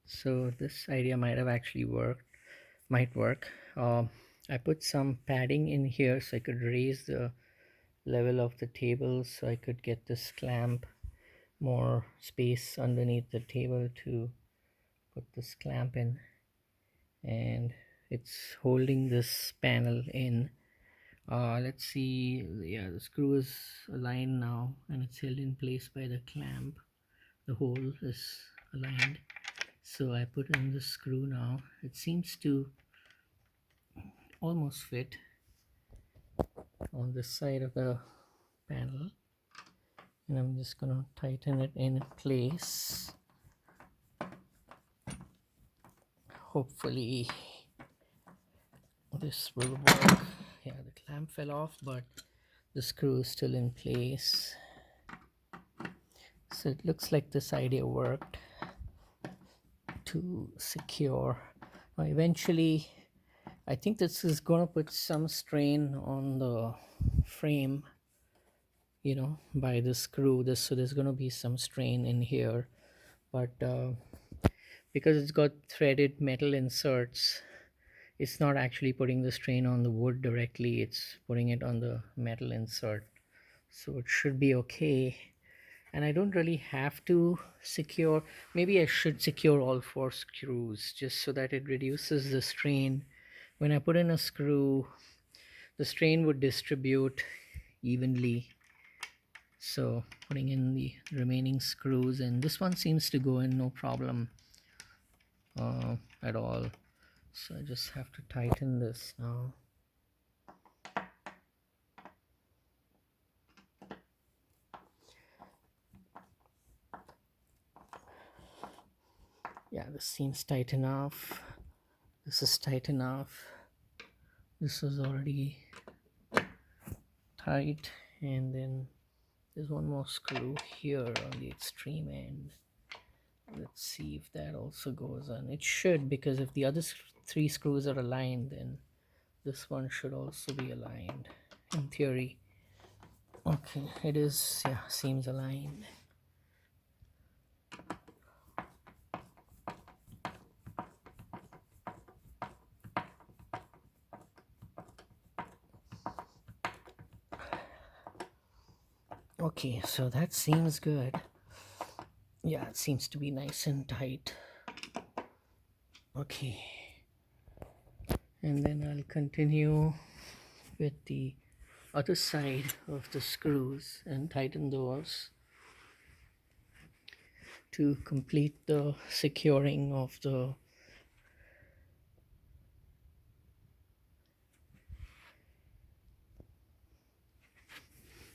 So this idea might have actually might work. I put some padding in here so I could raise the level of the table, so I could get this clamp more space underneath the table to put this clamp in, and it's holding this panel in. Let's see, yeah, the screw is aligned now and it's held in place by the clamp. The hole is aligned, so I put in the screw now. It seems to almost fit on this side of the panel, and I'm just gonna tighten it in place. Hopefully this will work. Yeah, the clamp fell off, but the screw is still in place, so it looks like this idea worked to secure. Now eventually I think this is going to put some strain on the frame, by the screw. So there's going to be some strain in here, but because it's got threaded metal inserts, it's not actually putting the strain on the wood directly, it's putting it on the metal insert, so it should be okay. And I don't really have to secure. Maybe I should secure all 4 screws just so that it reduces the strain. When I put in a screw, the strain would distribute evenly. So putting in the remaining screws, and this one seems to go in no problem at all. So I just have to tighten this now. Yeah, this seems tight enough. This is tight enough. This is already tight, and then there's one more screw here on the extreme end. Let's see if that also goes on. It should, because if the other 3 screws are aligned, then this one should also be aligned in theory. Okay, it is. Yeah, seems aligned. Okay, so that seems good. Yeah, it seems to be nice and tight. Okay, and then I'll continue with the other side of the screws and tighten those to complete the securing of the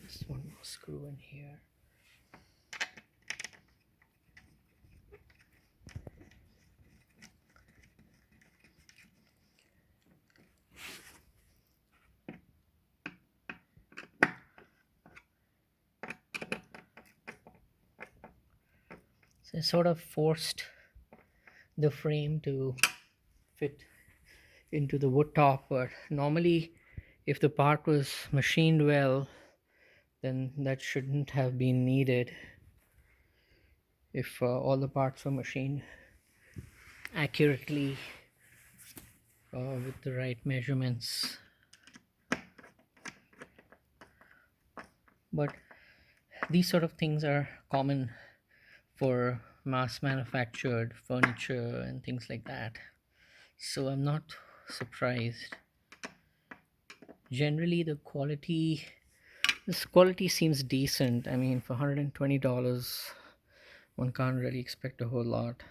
just one more screw in here. So I sort of forced the frame to fit into the wood top, but normally if the part was machined well, then that shouldn't have been needed. If all the parts were machined accurately with the right measurements. But these sort of things are common for mass manufactured furniture and things like that, so I'm not surprised. Generally this quality seems decent. I mean, for $120 one can't really expect a whole lot.